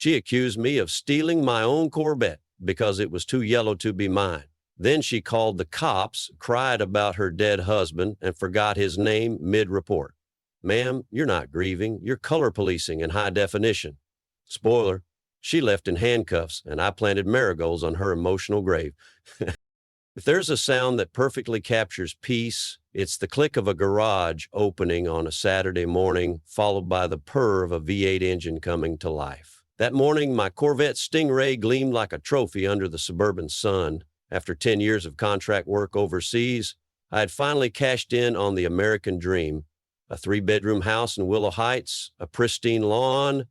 She accused me of stealing my own Corvette because it was too yellow to be mine. Then she called the cops, cried about her dead husband, and forgot his name mid-report. Ma'am, you're not grieving. You're color policing in high definition. Spoiler, she left in handcuffs, and I planted marigolds on her emotional grave. If there's a sound that perfectly captures peace, it's the click of a garage opening on a Saturday morning, followed by the purr of a V8 engine coming to life. That morning, my Corvette Stingray gleamed like a trophy under the suburban sun. After 10 years of contract work overseas, I had finally cashed in on the American dream. A 3-bedroom house in Willow Heights, a pristine lawn,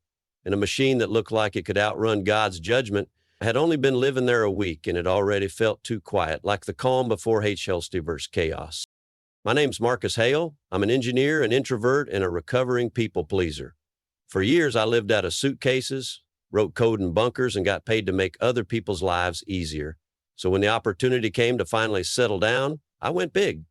and a machine that looked like it could outrun God's judgment. I had only been living there a week, and it already felt too quiet, like the calm before H. Helstever's chaos. My name's Marcus Hale. I'm an engineer, an introvert, and a recovering people pleaser. For years, I lived out of suitcases, wrote code in bunkers, and got paid to make other people's lives easier. So when the opportunity came to finally settle down, I went big.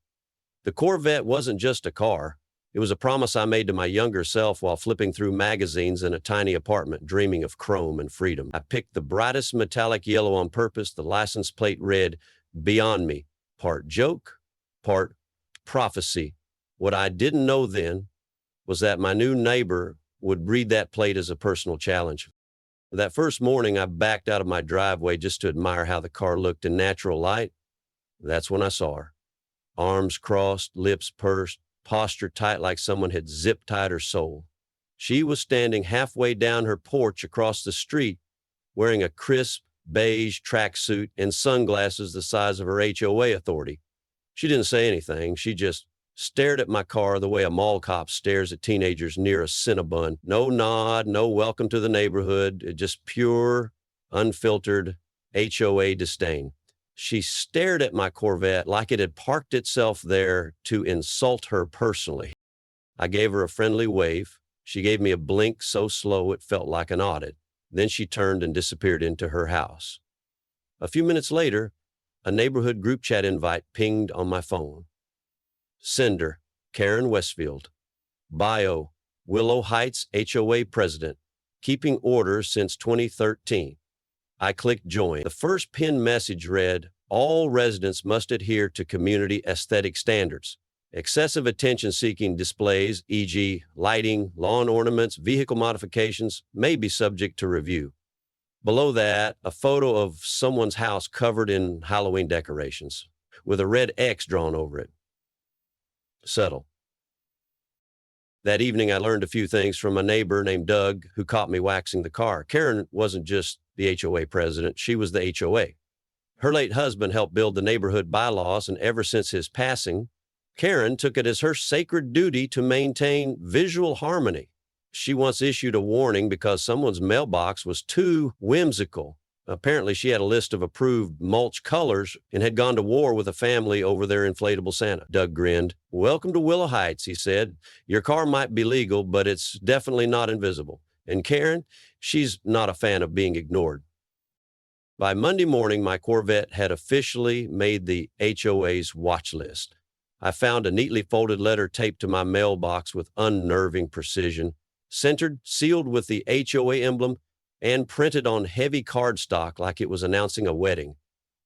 The Corvette wasn't just a car. It was a promise I made to my younger self while flipping through magazines in a tiny apartment, dreaming of chrome and freedom. I picked the brightest metallic yellow on purpose. The license plate read, "Beyond Me," part joke, part prophecy. What I didn't know then was that my new neighbor would read that plate as a personal challenge. That first morning, I backed out of my driveway just to admire how the car looked in natural light. That's when I saw her. Arms crossed, lips pursed, posture tight like someone had zip-tied her soul. She was standing halfway down her porch across the street, wearing a crisp, beige tracksuit and sunglasses the size of her HOA authority. She didn't say anything. She just stared at my car the way a mall cop stares at teenagers near a Cinnabon. No nod, no welcome to the neighborhood, just pure, unfiltered HOA disdain. She stared at my Corvette like it had parked itself there to insult her personally. I gave her a friendly wave. She gave me a blink so slow it felt like an audit. Then she turned and disappeared into her house. A few minutes later, a neighborhood group chat invite pinged on my phone. Sender, Karen Westfield. Bio, Willow Heights HOA President. Keeping order since 2013. I clicked join. The first pinned message read, "All residents must adhere to community aesthetic standards. Excessive attention-seeking displays, e.g. lighting, lawn ornaments, vehicle modifications, may be subject to review." Below that, a photo of someone's house covered in Halloween decorations, with a red X drawn over it. Subtle. That evening, I learned a few things from a neighbor named Doug who caught me waxing the car. Karen wasn't just the HOA president, she was the HOA. Her late husband helped build the neighborhood bylaws, and ever since his passing, Karen took it as her sacred duty to maintain visual harmony. She once issued a warning because someone's mailbox was too whimsical. Apparently, she had a list of approved mulch colors and had gone to war with a family over their inflatable Santa. Doug grinned. "Welcome to Willow Heights," he said. "Your car might be legal, but it's definitely not invisible. And Karen, she's not a fan of being ignored." By Monday morning, my Corvette had officially made the HOA's watch list. I found a neatly folded letter taped to my mailbox with unnerving precision, centered, sealed with the HOA emblem, and printed on heavy cardstock like it was announcing a wedding.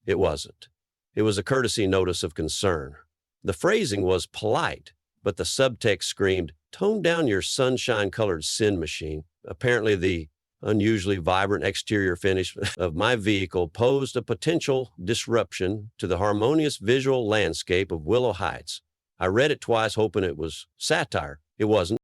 It wasn't. It was a courtesy notice of concern. The phrasing was polite, but the subtext screamed, "Tone down your sunshine-colored sin machine." Apparently, the unusually vibrant exterior finish of my vehicle posed a potential disruption to the harmonious visual landscape of Willow Heights. I read it twice, hoping it was satire. It wasn't.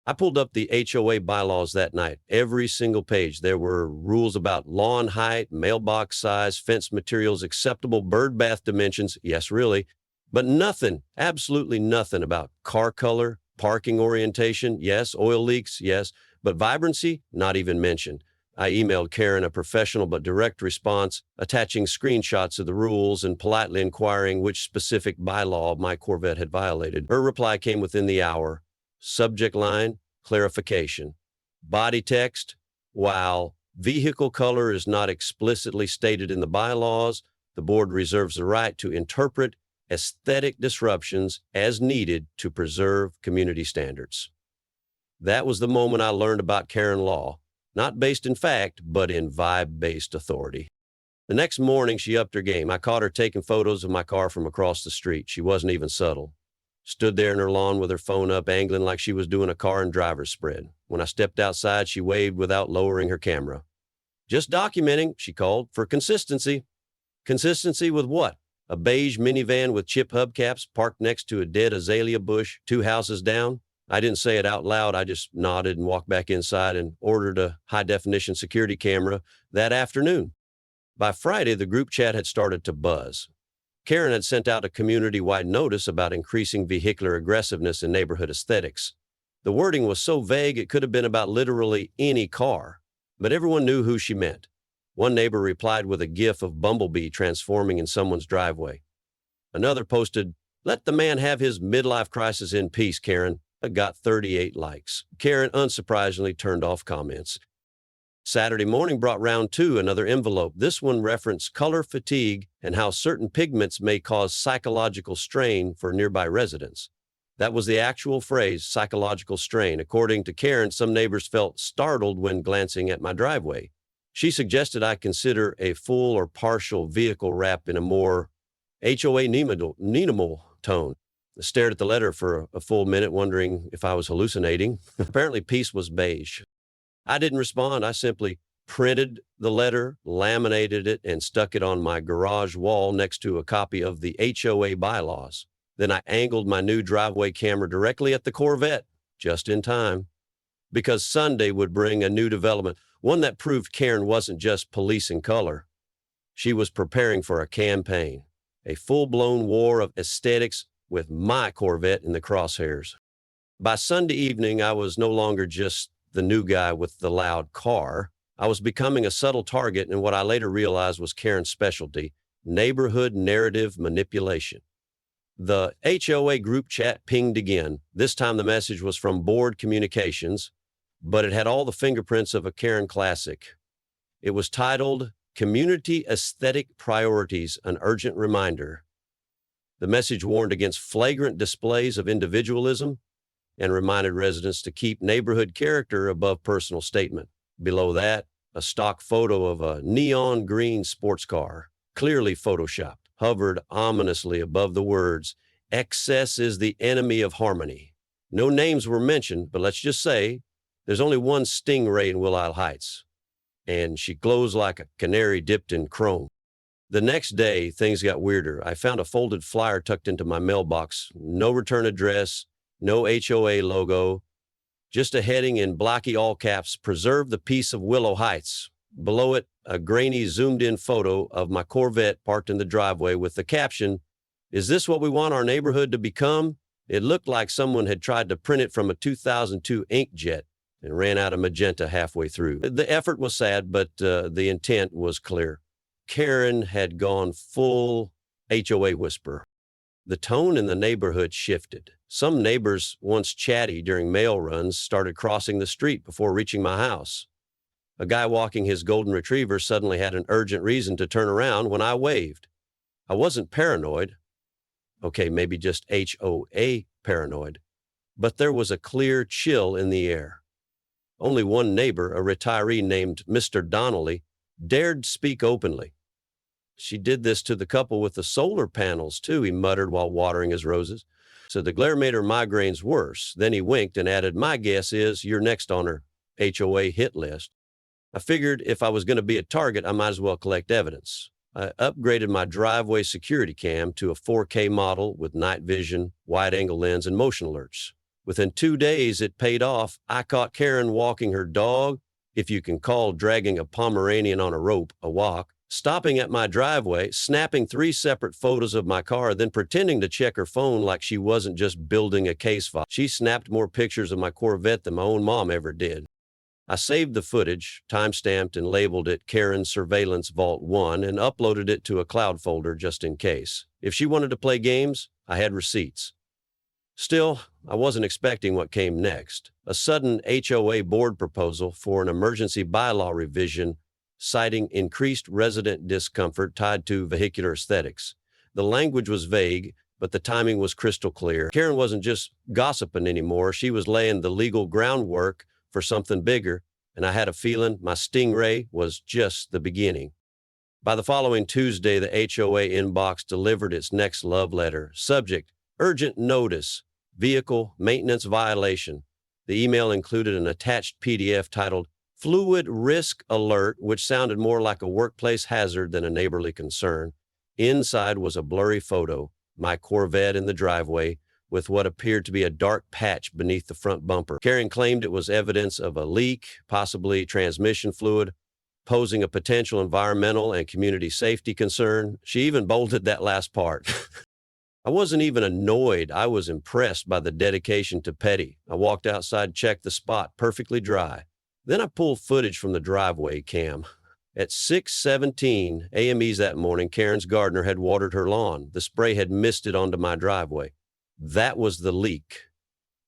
I pulled up the HOA bylaws that night. Every single page, there were rules about lawn height, mailbox size, fence materials, acceptable bird bath dimensions. Yes, really. But nothing, absolutely nothing about car color, parking orientation. Yes, oil leaks. Yes. But vibrancy, not even mentioned. I emailed Karen a professional but direct response, attaching screenshots of the rules and politely inquiring which specific bylaw my Corvette had violated. Her reply came within the hour. Subject line, clarification. Body text, while vehicle color is not explicitly stated in the bylaws, the board reserves the right to interpret aesthetic disruptions as needed to preserve community standards. That was the moment I learned about Karen law. not based in fact, but in vibe-based authority. The next morning, she upped her game. I caught her taking photos of my car from across the street. She wasn't even subtle. Stood there in her lawn with her phone up, angling like she was doing a car and driver's spread. When I stepped outside, she waved without lowering her camera. Just documenting, she called, for consistency. Consistency with what? A beige minivan with chip hubcaps parked next to a dead azalea bush 2 houses down? I didn't say it out loud. I just nodded and walked back inside and ordered a high-definition security camera that afternoon. By Friday, the group chat had started to buzz. Karen had sent out a community-wide notice about increasing vehicular aggressiveness in neighborhood aesthetics. The wording was so vague it could have been about literally any car, but everyone knew who she meant. One neighbor replied with a gif of Bumblebee transforming in someone's driveway. Another posted, "Let the man have his midlife crisis in peace, Karen." It got 38 likes. Karen unsurprisingly turned off comments. Saturday morning brought round two, another envelope. This one referenced color fatigue and how certain pigments may cause psychological strain for nearby residents. That was the actual phrase, psychological strain. According to Karen, some neighbors felt startled when glancing at my driveway. She suggested I consider a full or partial vehicle wrap in a more HOA minimal tone. I stared at the letter for a full minute, wondering if I was hallucinating. Apparently, peace was beige. I didn't respond. I simply printed the letter, laminated it, and stuck it on my garage wall next to a copy of the HOA bylaws. Then I angled my new driveway camera directly at the Corvette, just in time, because Sunday would bring a new development, one that proved Karen wasn't just policing color. She was preparing for a campaign, a full-blown war of aesthetics with my Corvette in the crosshairs. By Sunday evening, I was no longer just the new guy with the loud car. I was becoming a subtle target in what I later realized was Karen's specialty, neighborhood narrative manipulation. The HOA group chat pinged again. This time the message was from Board Communications, but it had all the fingerprints of a Karen classic. It was titled, "Community Aesthetic Priorities, an Urgent Reminder." The message warned against flagrant displays of individualism and reminded residents to keep neighborhood character above personal statement. Below that, a stock photo of a neon green sports car, clearly photoshopped, hovered ominously above the words, "Excess is the enemy of harmony." No names were mentioned, but let's just say there's only one Stingray in Willow Heights, and she glows like a canary dipped in chrome. The next day, things got weirder. I found a folded flyer tucked into my mailbox. No return address, no HOA logo, just a heading in blocky all caps, "Preserve the Peace of Willow Heights." Below it, a grainy zoomed-in photo of my Corvette parked in the driveway with the caption, "Is this what we want our neighborhood to become?" It looked like someone had tried to print it from a 2002 inkjet and ran out of magenta halfway through. The effort was sad, but the intent was clear. Karen had gone full HOA whisperer. The tone in the neighborhood shifted. Some neighbors, once chatty during mail runs, started crossing the street before reaching my house. A guy walking his golden retriever suddenly had an urgent reason to turn around when I waved. I wasn't paranoid. Okay, maybe just HOA paranoid. But there was a clear chill in the air. Only one neighbor, a retiree named Mr. Donnelly, dared speak openly. "She did this to the couple with the solar panels, too," he muttered while watering his roses. "So the glare made her migraines worse." Then he winked and added, "My guess is you're next on her HOA hit list." I figured if I was going to be a target, I might as well collect evidence. I upgraded my driveway security cam to a 4K model with night vision, wide-angle lens, and motion alerts. Within 2 days, it paid off. I caught Karen walking her dog, if you can call dragging a Pomeranian on a rope a walk, stopping at my driveway, snapping 3 separate photos of my car, then pretending to check her phone like she wasn't just building a case file. She snapped more pictures of my Corvette than my own mom ever did. I saved the footage, time-stamped and labeled it Karen Surveillance Vault 1, and uploaded it to a cloud folder just in case. If she wanted to play games, I had receipts. Still, I wasn't expecting what came next. A sudden HOA board proposal for an emergency bylaw revision citing increased resident discomfort tied to vehicular aesthetics. The language was vague, but the timing was crystal clear. Karen wasn't just gossiping anymore. She was laying the legal groundwork for something bigger. and I had a feeling my stingray was just the beginning. By the following Tuesday, the HOA inbox delivered its next love letter. Subject, urgent notice, vehicle maintenance violation. The email included an attached PDF titled Fluid Risk Alert, which sounded more like a workplace hazard than a neighborly concern. Inside was a blurry photo, my Corvette in the driveway, with what appeared to be a dark patch beneath the front bumper. Karen claimed it was evidence of a leak, possibly transmission fluid, posing a potential environmental and community safety concern. She even bolded that last part. I wasn't even annoyed. I was impressed by the dedication to petty. I walked outside, checked the spot, perfectly dry. Then I pulled footage from the driveway cam. At 6:17 AMEs that morning, Karen's gardener had watered her lawn. The spray had misted onto my driveway. That was the leak.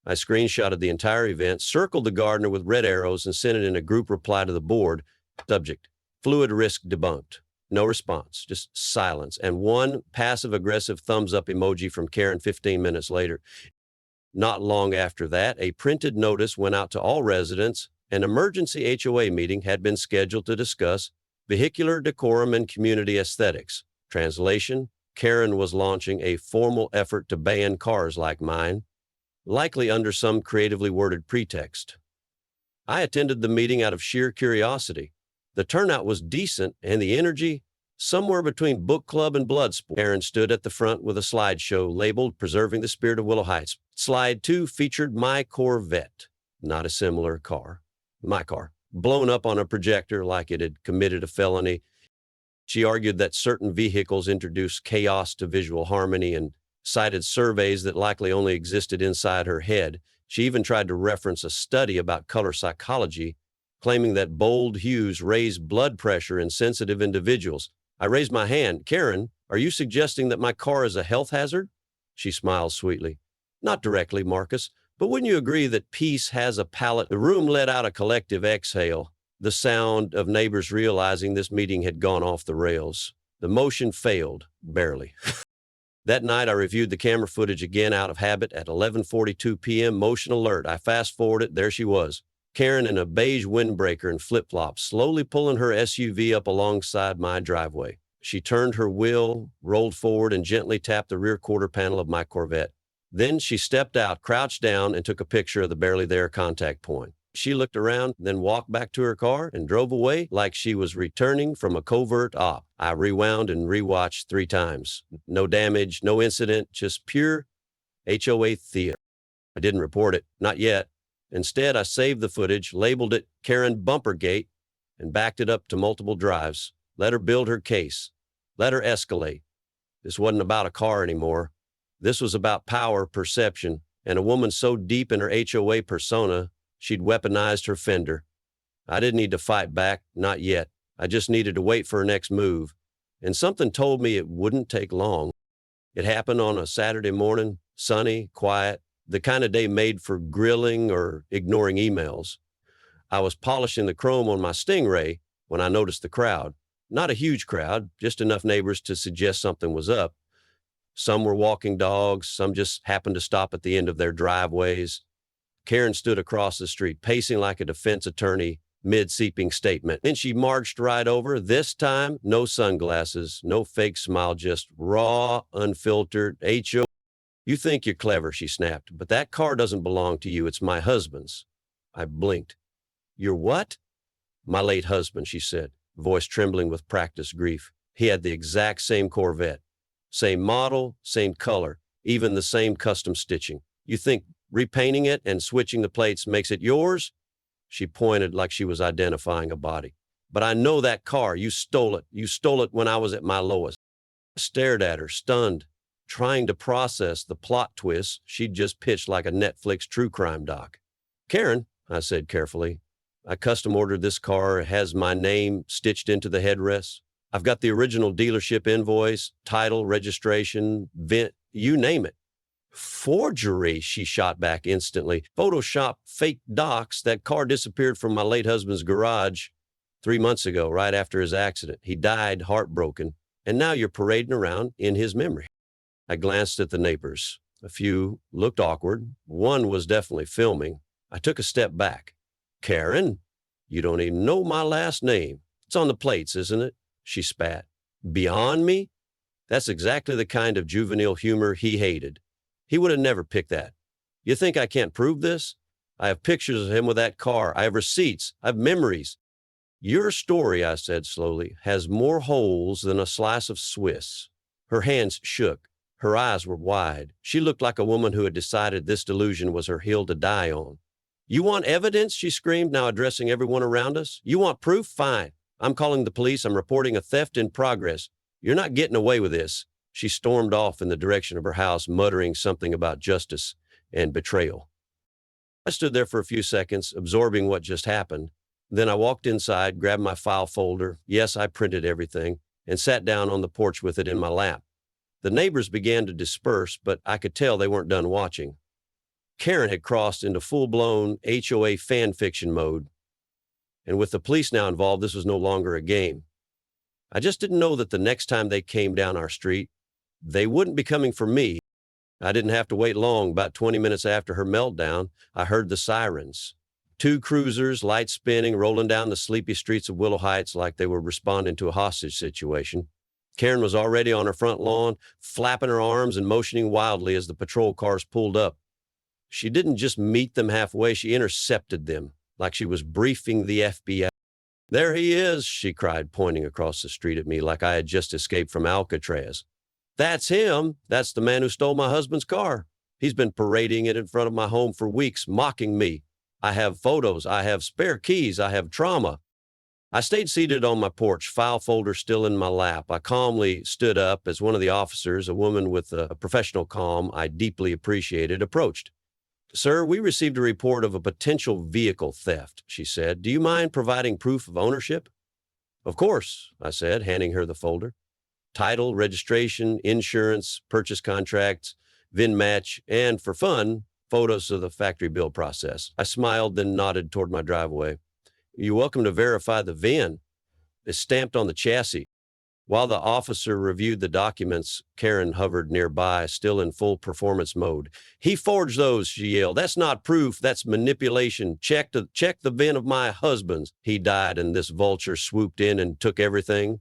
I screenshotted the entire event, circled the gardener with red arrows, and sent it in a group reply to the board. Subject, fluid risk debunked. No response, just silence, and one passive-aggressive thumbs-up emoji from Karen 15 minutes later. Not long after that, a printed notice went out to all residents. An emergency HOA meeting had been scheduled to discuss vehicular decorum and community aesthetics. Translation, Karen was launching a formal effort to ban cars like mine, likely under some creatively worded pretext. I attended the meeting out of sheer curiosity. The turnout was decent, and the energy somewhere between book club and blood sport. Karen stood at the front with a slideshow labeled Preserving the Spirit of Willow Heights. Slide 2 featured my Corvette, not a similar car, my car, blown up on a projector like it had committed a felony. She argued that certain vehicles introduced chaos to visual harmony and cited surveys that likely only existed inside her head. She even tried to reference a study about color psychology, claiming that bold hues raise blood pressure in sensitive individuals. I raised my hand. Karen, are you suggesting that my car is a health hazard? She smiled sweetly. Not directly, Marcus, but wouldn't you agree that peace has a palate? The room let out a collective exhale, the sound of neighbors realizing this meeting had gone off the rails. The motion failed, barely. That night, I reviewed the camera footage again out of habit at 11:42 p.m. Motion alert. I fast-forwarded. There she was. Karen in a beige windbreaker and flip-flops, slowly pulling her SUV up alongside my driveway. She turned her wheel, rolled forward, and gently tapped the rear quarter panel of my Corvette. Then she stepped out, crouched down, and took a picture of the barely there contact point. She looked around, then walked back to her car and drove away like she was returning from a covert op. I rewound and rewatched 3 times. No damage, no incident, just pure HOA theater. I didn't report it, not yet. Instead, I saved the footage, labeled it Karen Bumpergate, and backed it up to multiple drives. Let her build her case. Let her escalate. This wasn't about a car anymore. This was about power, perception, and a woman so deep in her HOA persona, she'd weaponized her fender. I didn't need to fight back, not yet. I just needed to wait for her next move. And something told me it wouldn't take long. It happened on a Saturday morning, sunny, quiet, the kind of day made for grilling or ignoring emails. I was polishing the chrome on my Stingray when I noticed the crowd. Not a huge crowd, just enough neighbors to suggest something was up. Some were walking dogs, some just happened to stop at the end of their driveways. Karen stood across the street, pacing like a defense attorney, mid-seeping statement. Then she marched right over. This time, no sunglasses, no fake smile, just raw, unfiltered, HO. You think you're clever, she snapped, but that car doesn't belong to you. It's my husband's. I blinked. Your what? My late husband, she said, voice trembling with practiced grief. He had the exact same Corvette. Same model, same color, even the same custom stitching. You think repainting it and switching the plates makes it yours? She pointed like she was identifying a body. But I know that car. You stole it. You stole it when I was at my lowest. I stared at her, stunned, trying to process the plot twist she'd just pitched like a Netflix true crime doc. Karen, I said carefully, I custom ordered this car. It has my name stitched into the headrest. I've got the original dealership invoice, title, registration, VIN, you name it. Forgery, she shot back instantly. Photoshop fake docs. That car disappeared from my late husband's garage 3 months ago, right after his accident. He died heartbroken, and now you're parading around in his memory. I glanced at the neighbors. A few looked awkward. One was definitely filming. I took a step back. Karen, You don't even know my last name. It's on the plates, isn't it? She spat. Beyond me? That's exactly the kind of juvenile humor he hated. He would have never picked that. You think I can't prove this? I have pictures of him with that car. I have receipts. I have memories. Your story, I said slowly, has more holes than a slice of Swiss. Her hands shook. Her eyes were wide. She looked like a woman who had decided this delusion was her hill to die on. You want evidence? She screamed, now addressing everyone around us. You want proof? Fine. I'm calling the police. I'm reporting a theft in progress. You're not getting away with this. She stormed off in the direction of her house, muttering something about justice and betrayal. I stood there for a few seconds, absorbing what just happened. Then I walked inside, grabbed my file folder. Yes, I printed everything, and sat down on the porch with it in my lap. The neighbors began to disperse, but I could tell they weren't done watching. Karen had crossed into full-blown HOA fan fiction mode. And with the police now involved, this was no longer a game. I just didn't know that the next time they came down our street, they wouldn't be coming for me. I didn't have to wait long. About 20 minutes after her meltdown, I heard the sirens. 2 cruisers, lights spinning, rolling down the sleepy streets of Willow Heights like they were responding to a hostage situation. Karen was already on her front lawn, flapping her arms and motioning wildly as the patrol cars pulled up. She didn't just meet them halfway, she intercepted them, like she was briefing the FBI. There he is, she cried, pointing across the street at me like I had just escaped from Alcatraz. That's him. That's the man who stole my husband's car. He's been parading it in front of my home for weeks, mocking me. I have photos. I have spare keys. I have trauma. I stayed seated on my porch, file folder still in my lap. I calmly stood up as one of the officers, a woman with a professional calm I deeply appreciated, approached. Sir, we received a report of a potential vehicle theft, she said. Do you mind providing proof of ownership? Of course, I said, handing her the folder. Title, registration, insurance, purchase contracts, VIN match, and for fun, photos of the factory build process. I smiled, then nodded toward my driveway. You're welcome to verify the VIN. It's stamped on the chassis. While the officer reviewed the documents, Karen hovered nearby, still in full performance mode. He forged those, she yelled. That's not proof, that's manipulation. Check the VIN of my husband's. He died and this vulture swooped in and took everything.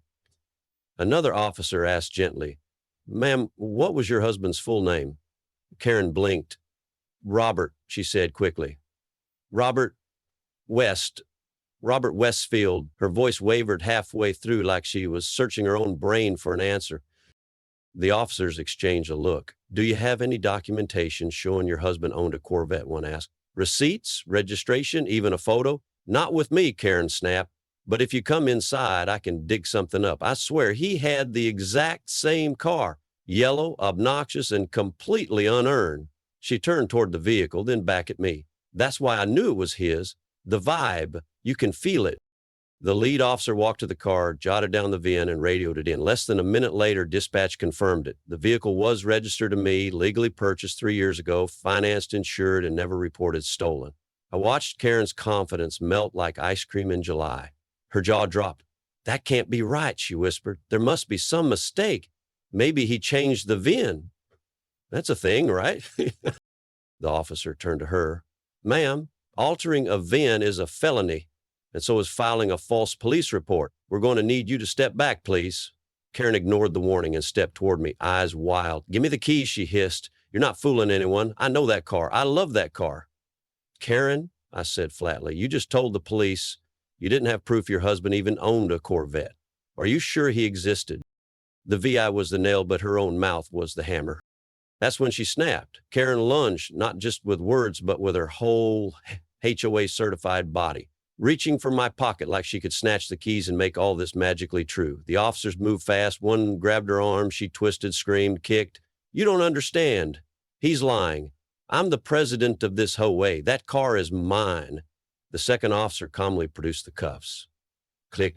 Another officer asked gently, Ma'am, what was your husband's full name? Karen blinked. Robert, she said quickly. Robert Westfield. Her voice wavered halfway through like she was searching her own brain for an answer. The officers exchanged a look. Do you have any documentation showing your husband owned a Corvette? One asked. Receipts, registration, even a photo? Not with me, Karen snapped. But if you come inside, I can dig something up. I swear he had the exact same car. Yellow, obnoxious, and completely unearned. She turned toward the vehicle, then back at me. That's why I knew it was his. The vibe. You can feel it. The lead officer walked to the car, jotted down the VIN, and radioed it in. Less than a minute later, dispatch confirmed it. The vehicle was registered to me, legally purchased 3 years ago, financed, insured, and never reported stolen. I watched Karen's confidence melt like ice cream in July. Her jaw dropped. That can't be right, she whispered. There must be some mistake. Maybe he changed the VIN. That's a thing, right? The officer turned to her. Ma'am, altering a VIN is a felony, and so is filing a false police report. We're going to need you to step back, please. Karen ignored the warning and stepped toward me, eyes wild. Give me the keys, she hissed. You're not fooling anyone. I know that car. I love that car. Karen, I said flatly, you just told the police you didn't have proof your husband even owned a Corvette. Are you sure he existed? The VI was the nail, but her own mouth was the hammer. That's when she snapped. Karen lunged, not just with words, but with her whole HOA-certified body, reaching for my pocket like she could snatch the keys and make all this magically true. The officers moved fast. One grabbed her arm. She twisted, screamed, kicked. You don't understand. He's lying. I'm the president of this HOA. That car is mine. The second officer calmly produced the cuffs. Click.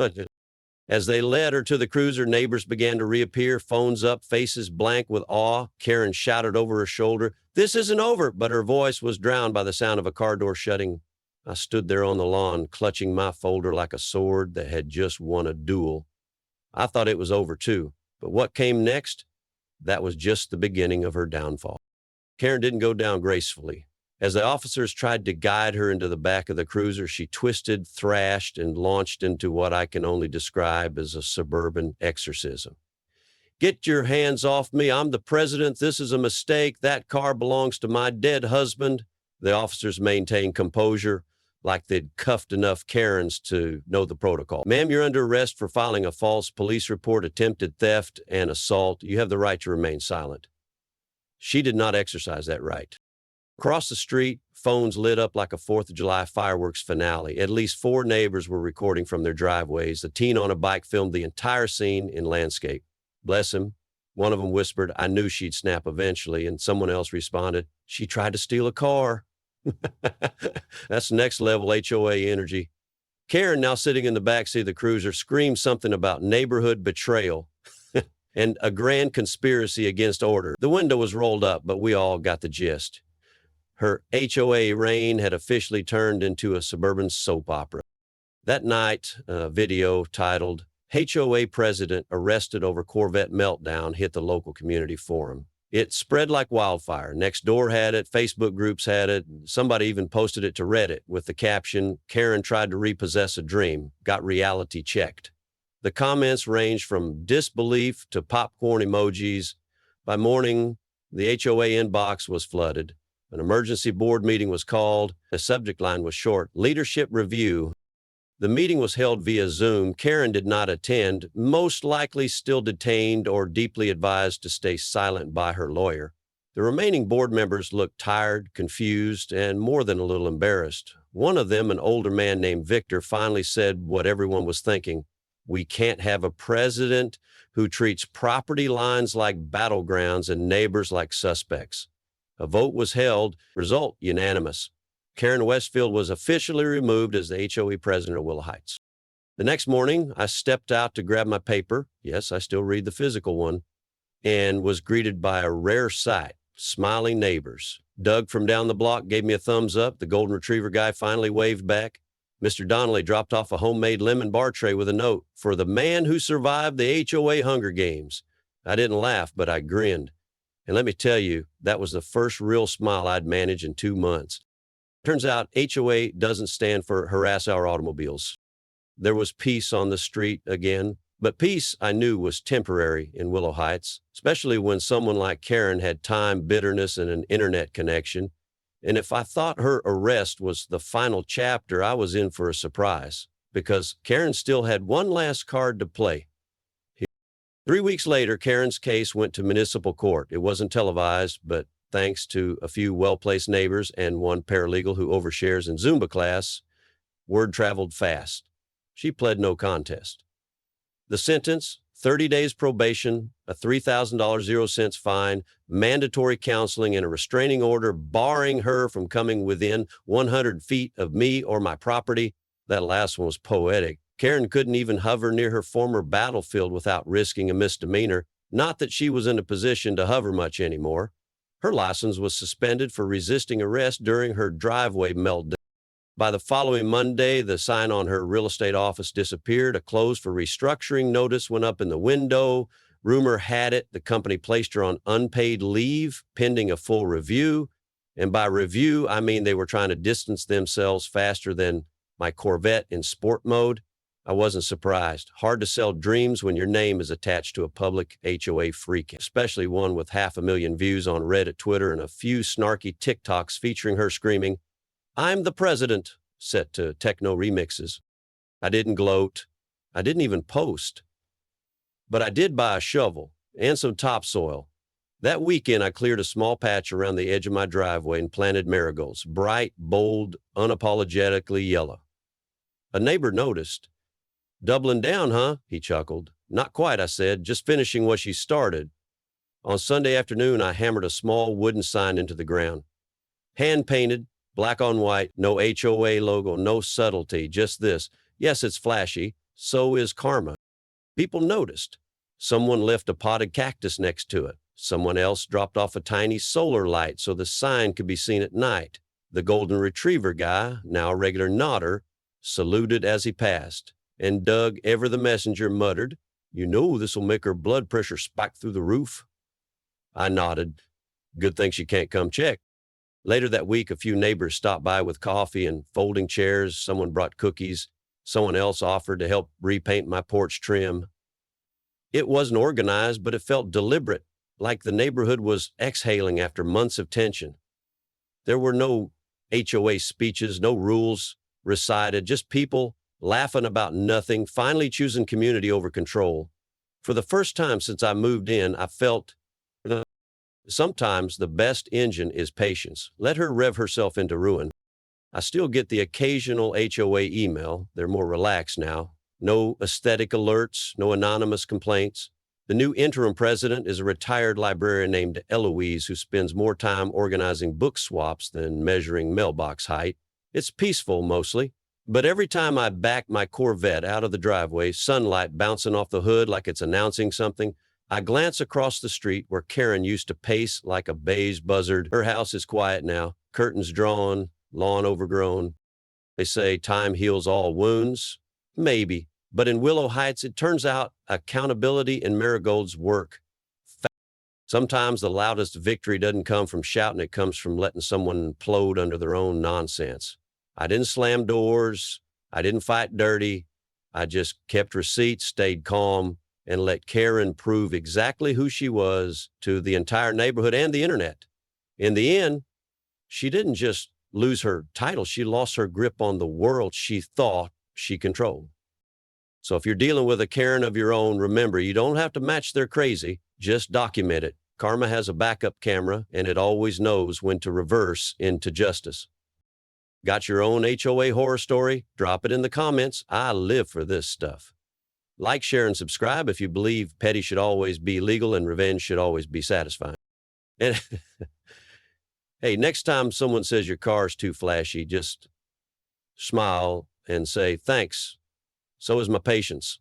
As they led her to the cruiser, neighbors began to reappear, phones up, faces blank with awe. Karen shouted over her shoulder, "This isn't over," but her voice was drowned by the sound of a car door shutting. I stood there on the lawn, clutching my folder like a sword that had just won a duel. I thought it was over too, but what came next? That was just the beginning of her downfall. Karen didn't go down gracefully. As the officers tried to guide her into the back of the cruiser, she twisted, thrashed, and launched into what I can only describe as a suburban exorcism. "Get your hands off me. I'm the president. This is a mistake. That car belongs to my dead husband." The officers maintained composure, like they'd cuffed enough Karens to know the protocol. "Ma'am, you're under arrest for filing a false police report, attempted theft, and assault. You have the right to remain silent." She did not exercise that right. Across the street, phones lit up like a 4th of July fireworks finale. At least 4 neighbors were recording from their driveways. The teen on a bike filmed the entire scene in landscape. Bless him. One of them whispered, "I knew she'd snap eventually," and someone else responded, "She tried to steal a car." That's next level HOA energy. Karen, now sitting in the backseat of the cruiser, screamed something about neighborhood betrayal and a grand conspiracy against order. The window was rolled up, but we all got the gist. Her HOA reign had officially turned into a suburban soap opera. That night, a video titled "HOA President Arrested Over Corvette Meltdown" hit the local community forum. It spread like wildfire. Nextdoor had it, Facebook groups had it, somebody even posted it to Reddit with the caption, "Karen tried to repossess a dream, got reality checked." The comments ranged from disbelief to popcorn emojis. By morning, the HOA inbox was flooded. An emergency board meeting was called. The subject line was short: "Leadership Review." The meeting was held via Zoom. Karen did not attend, most likely still detained or deeply advised to stay silent by her lawyer. The remaining board members looked tired, confused, and more than a little embarrassed. One of them, an older man named Victor, finally said what everyone was thinking: "We can't have a president who treats property lines like battlegrounds and neighbors like suspects." A vote was held, result unanimous. Karen Westfield was officially removed as the HOA president of Willow Heights. The next morning, I stepped out to grab my paper. Yes, I still read the physical one, and was greeted by a rare sight: smiling neighbors. Doug from down the block gave me a thumbs up. The golden retriever guy finally waved back. Mr. Donnelly dropped off a homemade lemon bar tray with a note: "For the man who survived the HOA Hunger Games." I didn't laugh, but I grinned. And let me tell you, that was the first real smile I'd managed in 2 months. Turns out HOA doesn't stand for harass our automobiles. There was peace on the street again, but peace I knew was temporary in Willow Heights, especially when someone like Karen had time, bitterness, and an internet connection. And if I thought her arrest was the final chapter, I was in for a surprise, because Karen still had one last card to play. 3 weeks later, Karen's case went to municipal court. It wasn't televised, but thanks to a few well-placed neighbors and one paralegal who overshares in Zumba class, word traveled fast. She pled no contest. The sentence: 30 days probation, a $3,000 0 cents fine, mandatory counseling, and a restraining order barring her from coming within 100 feet of me or my property. That last one was poetic. Karen couldn't even hover near her former battlefield without risking a misdemeanor. Not that she was in a position to hover much anymore. Her license was suspended for resisting arrest during her driveway meltdown. By the following Monday, the sign on her real estate office disappeared. A closed for restructuring notice went up in the window. Rumor had it the company placed her on unpaid leave pending a full review. And by review, I mean they were trying to distance themselves faster than my Corvette in sport mode. I wasn't surprised. Hard to sell dreams when your name is attached to a public HOA freak, especially one with 500,000 views on Reddit, Twitter, and a few snarky TikToks featuring her screaming, "I'm the president," set to techno remixes. I didn't gloat. I didn't even post. But I did buy a shovel and some topsoil. That weekend, I cleared a small patch around the edge of my driveway and planted marigolds, bright, bold, unapologetically yellow. A neighbor noticed. "Doubling down, huh?" he chuckled. "Not quite," I said, "just finishing what she started." On Sunday afternoon, I hammered a small wooden sign into the ground. Hand-painted, black on white, no HOA logo, no subtlety, just this: "Yes, it's flashy. So is karma." People noticed. Someone left a potted cactus next to it. Someone else dropped off a tiny solar light so the sign could be seen at night. The golden retriever guy, now a regular nodder, saluted as he passed. And Doug, ever the messenger, muttered, "You know this'll make her blood pressure spike through the roof." I nodded. Good thing she can't come check. Later that week, a few neighbors stopped by with coffee and folding chairs. Someone brought cookies. Someone else offered to help repaint my porch trim. It wasn't organized, but it felt deliberate, like the neighborhood was exhaling after months of tension. There were no HOA speeches, no rules recited, just people laughing about nothing, finally choosing community over control. For the first time since I moved in, I felt sometimes the best engine is patience. Let her rev herself into ruin. I still get the occasional HOA email. They're more relaxed now. No aesthetic alerts, no anonymous complaints. The new interim president is a retired librarian named Eloise who spends more time organizing book swaps than measuring mailbox height. It's peaceful mostly, but every time I back my Corvette out of the driveway, sunlight bouncing off the hood like it's announcing something, I glance across the street where Karen used to pace like a beige buzzard. Her house is quiet now, curtains drawn, lawn overgrown. They say time heals all wounds. Maybe. But in Willow Heights, it turns out accountability and marigolds work. Sometimes the loudest victory doesn't come from shouting, it comes from letting someone implode under their own nonsense. I didn't slam doors. I didn't fight dirty. I just kept receipts, stayed calm, and let Karen prove exactly who she was to the entire neighborhood and the internet. In the end, she didn't just lose her title, she lost her grip on the world she thought she controlled. So if you're dealing with a Karen of your own, remember, you don't have to match their crazy, just document it. Karma has a backup camera, and it always knows when to reverse into justice. Got your own HOA horror story? Drop it in the comments. I live for this stuff. Like, share, and subscribe if you believe petty should always be legal and revenge should always be satisfying. And hey, next time someone says your car's too flashy, just smile and say, thanks. So is my patience.